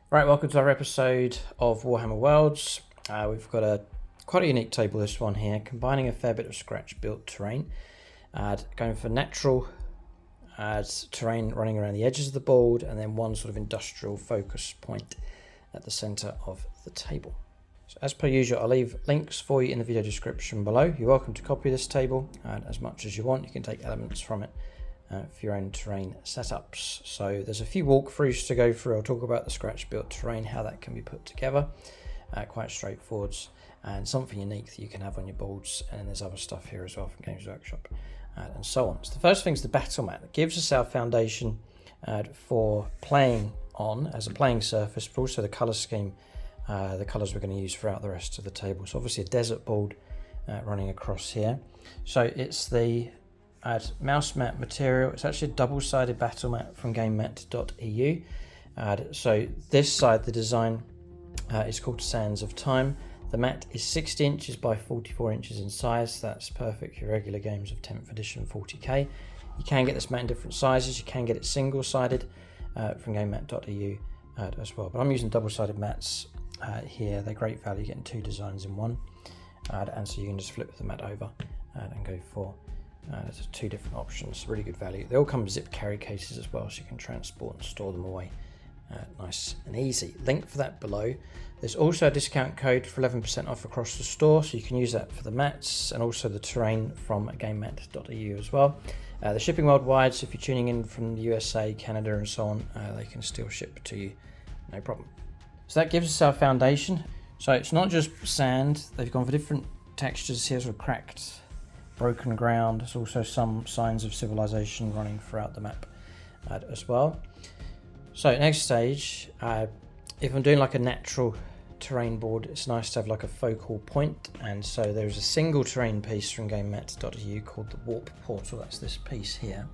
Right, welcome to our episode of Warhammer Worlds. We've got quite a unique table, this one here, combining a fair bit of scratch-built terrain, going for natural terrain running around the edges of the board, and then one sort of industrial focus point at the centre of the table. So as per usual, I'll leave links for you in the video description below. You're welcome to copy this table as much as you want. You can take elements from it for your own terrain setups. So there's a few walkthroughs to go through. I'll talk about the scratch built terrain, how that can be put together, quite straightforward, and something unique that you can have on your boards. And there's other stuff here as well from Games Workshop and so on. So the first thing is the battlemat. That gives us our foundation for playing on as a playing surface, but also the colour scheme, the colours we're going to use throughout the rest of the table. So obviously a desert board running across here. So it's the mouse mat material. It's actually a double-sided battle mat from battlemat.eu. So this side, the design is called Sands of Time. The mat is 60 inches by 44 inches in size. That's perfect for your regular games of 10th edition 40k. You can get this mat in different sizes. You can get it single-sided from battlemat.eu as well. But I'm using double-sided mats here. They're great value, getting two designs in one. And so you can just flip the mat over and go for there's two different options, really good value. They all come with zip carry cases as well, so you can transport and store them away nice and easy. Link for that below. There's also a discount code for 11% off across the store, so you can use that for the mats and also the terrain from gamemat.eu as well. They're shipping worldwide, so if you're tuning in from the USA, Canada and so on, they can still ship to you, no problem. So that gives us our foundation. So it's not just sand, they've gone for different textures here, sort of cracked, broken ground. There's also some signs of civilization running throughout the map as well. So next stage, if I'm doing like a natural terrain board, it's nice to have like a focal point, and so there's a single terrain piece from gamemat.eu called the Warp Portal. That's this piece here.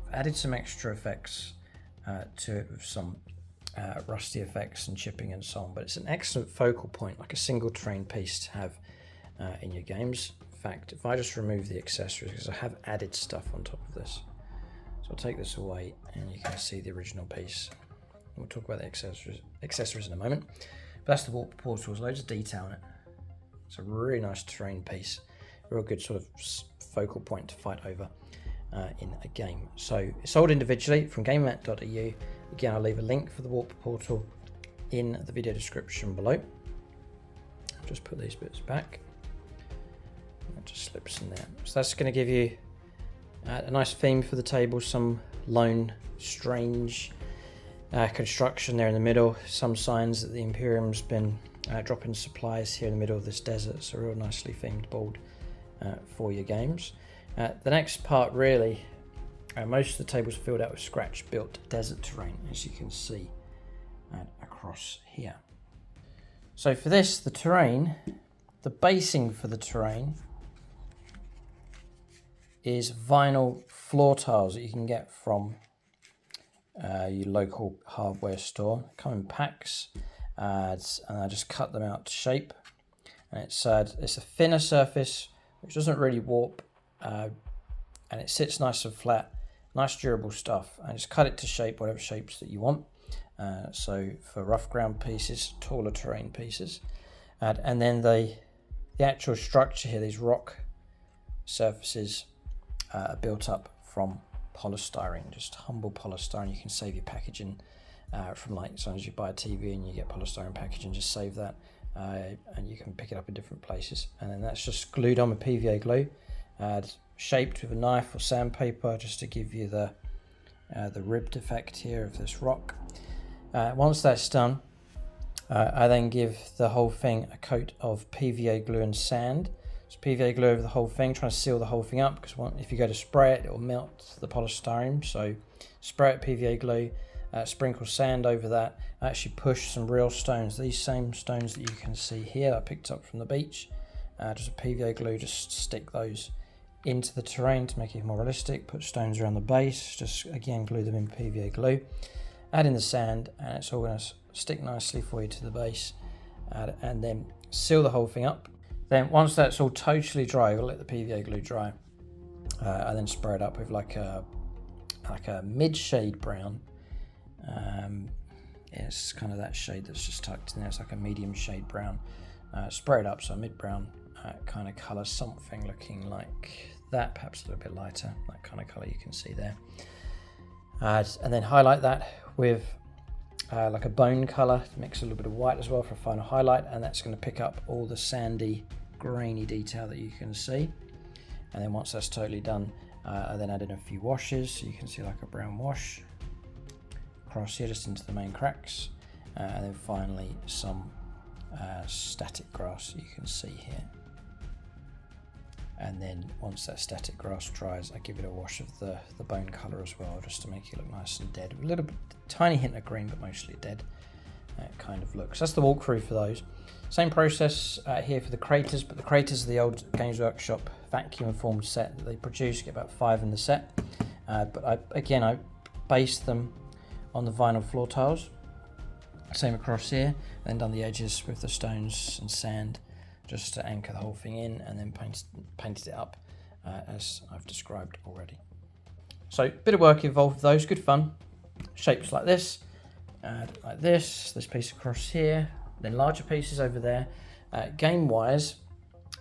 I've added some extra effects to it with some rusty effects and chipping and so on, but it's an excellent focal point, like a single terrain piece to have in your games. In fact, if I just remove the accessories, because I have added stuff on top of this, so I'll take this away and you can see the original piece. We'll talk about the accessories in a moment. But that's the Warp Portal. There's loads of detail in it. It's a really nice terrain piece, real good sort of focal point to fight over in a game. So it's sold individually from gamemat.eu. Again, I'll leave a link for the Warp Portal in the video description below. I'll just put these bits back. It just slips in there. So that's going to give you a nice theme for the table, some lone, strange construction there in the middle, some signs that the Imperium's been dropping supplies here in the middle of this desert, so a real nicely themed board for your games. The next part really, most of the table's filled out with scratch-built desert terrain, as you can see across here. So for this, the terrain, the basing for the terrain is vinyl floor tiles that you can get from your local hardware store. They come in packs, and I just cut them out to shape. And it's a thinner surface which doesn't really warp, and it sits nice and flat, nice durable stuff. And just cut it to shape, whatever shapes that you want. So for rough ground pieces, taller terrain pieces, and then the actual structure here, these rock surfaces are built up from polystyrene, just humble polystyrene. You can save your packaging from, like, sometimes you buy a TV and you get polystyrene packaging, just save that and you can pick it up in different places. And then that's just glued on with PVA glue, shaped with a knife or sandpaper, just to give you the ribbed effect here of this rock. Once that's done, I then give the whole thing a coat of PVA glue and sand. So PVA glue over the whole thing, trying to seal the whole thing up, because if you go to spray it, it will melt the polystyrene. So spray it PVA glue, sprinkle sand over that. I actually push some real stones, these same stones that you can see here I picked up from the beach. Just a PVA glue, just stick those into the terrain to make it more realistic. Put stones around the base, just again glue them in PVA glue. Add in the sand, and it's all going to stick nicely for you to the base, and then seal the whole thing up. Then once that's all totally dry, you'll let the PVA glue dry. I then spray it up with like a mid-shade brown. It's kind of that shade that's just tucked in there. It's like a medium shade brown. Spray it up, so a mid-brown kind of colour, something looking like that, perhaps a little bit lighter, that kind of colour you can see there. And then highlight that with like a bone colour, mix a little bit of white as well for a final highlight, and that's going to pick up all the sandy, grainy detail that you can see. And then once that's totally done, I then add in a few washes, so you can see like a brown wash across here just into the main cracks, and then finally some static grass you can see here. And then once that static grass dries, I give it a wash of the bone colour as well, just to make it look nice and dead. A little bit, tiny hint of green, but mostly dead kind of look. So that's the walkthrough for those. Same process here for the craters, but the craters are the old Games Workshop vacuum formed set that they produce. You get about 5 in the set. But I based them on the vinyl floor tiles. Same across here, and then done the edges with the stones and sand just to anchor the whole thing in, and then painted it up as I've described already. So bit of work involved with those, good fun. Shapes like this, like this piece across here, then larger pieces over there. Game wise,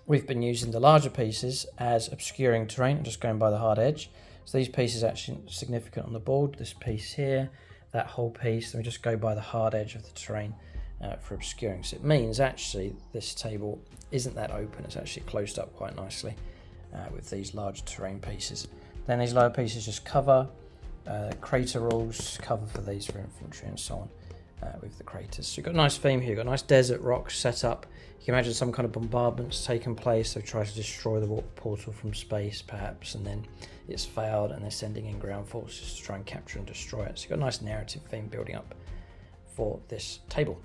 we've been using the larger pieces as obscuring terrain, just going by the hard edge. So these pieces are actually significant on the board, this piece here, that whole piece, then we just go by the hard edge of the terrain for obscuring. So it means actually this table isn't that open, it's actually closed up quite nicely with these large terrain pieces. Then these lower pieces just cover crater rules, cover for these for infantry and so on with the craters. So you've got a nice theme here, you've got nice desert rocks set up. You can imagine some kind of bombardment's taken place, so try to destroy the warp portal from space perhaps, and then it's failed and they're sending in ground forces to try and capture and destroy it. So you've got a nice narrative theme building up for this table.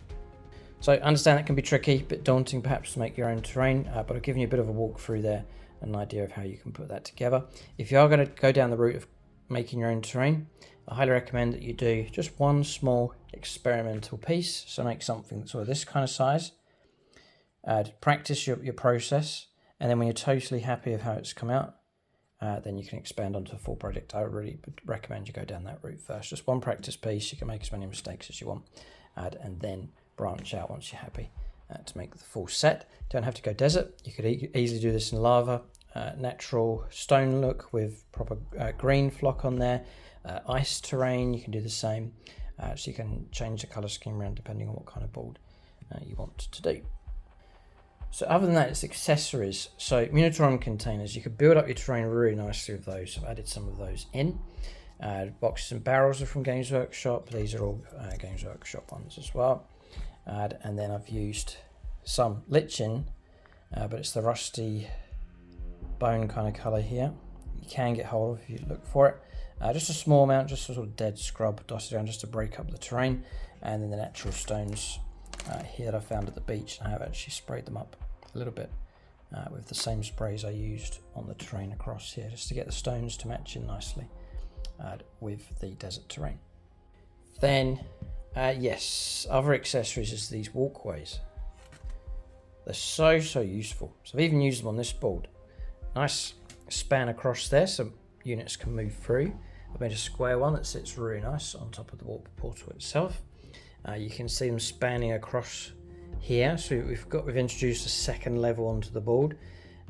So I understand that can be tricky, a bit daunting perhaps to make your own terrain, but I've given you a bit of a walkthrough there, an idea of how you can put that together. If you are going to go down the route of making your own terrain, I highly recommend that you do just one small experimental piece. So make something that's sort of this kind of size, practice your process, and then when you're totally happy of how it's come out, then you can expand onto a full project. I really would recommend you go down that route first. Just one practice piece, you can make as many mistakes as you want, and then branch out once you're happy to make the full set. Don't have to go desert. You could easily do this in lava, natural stone look with proper green flock on there, ice terrain, you can do the same. So you can change the colour scheme around depending on what kind of board you want to do. So other than that, it's accessories. So Munitorium containers, you could build up your terrain really nicely with those. I've added some of those in. Boxes and barrels are from Games Workshop. These are all Games Workshop ones as well. And then I've used some lichen, but it's the rusty bone kind of colour here. You can get hold of if you look for it. Just a small amount, just a sort of dead scrub dotted around just to break up the terrain. And then the natural stones here that I found at the beach, and I have actually sprayed them up a little bit with the same sprays I used on the terrain across here, just to get the stones to match in nicely with the desert terrain. Then yes, other accessories is these walkways. They're so useful. So I've even used them on this board. Nice span across there so units can move through. I've made a square one that sits really nice on top of the warp portal itself. You can see them spanning across here. So we've introduced a second level onto the board.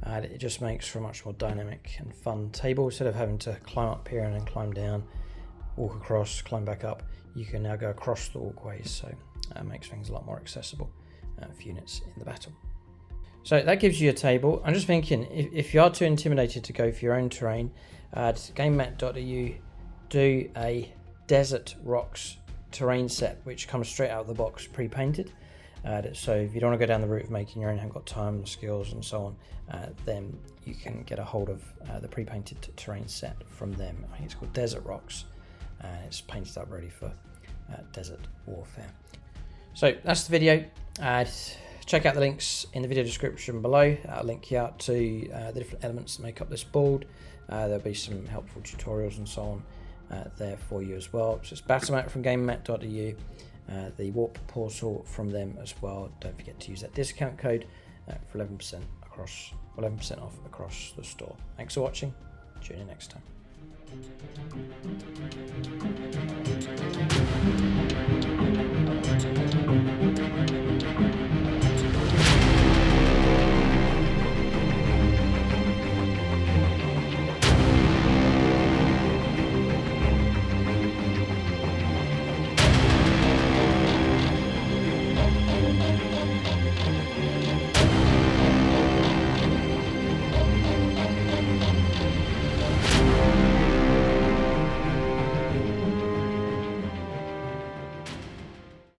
It just makes for a much more dynamic and fun table. Instead of having to climb up here and then climb down, walk across, climb back up, you can now go across the walkways. So it makes things a lot more accessible for units in the battle. So that gives you a table. I'm just thinking, if you are too intimidated to go for your own terrain, battlemat.eu do a desert rocks terrain set, which comes straight out of the box pre-painted. So if you don't want to go down the route of making your own, haven't got time, skills and so on, then you can get a hold of the pre-painted terrain set from them. I think it's called Desert Rocks, and it's painted up ready for desert warfare. So that's the video. Check out the links in the video description below. I'll link you out to the different elements that make up this board. There'll be some helpful tutorials and so on there for you as well. So it's battlemat from gamemat.eu, the warp portal from them as well. Don't forget to use that discount code for 11% off across the store. Thanks for watching. Tune in next time.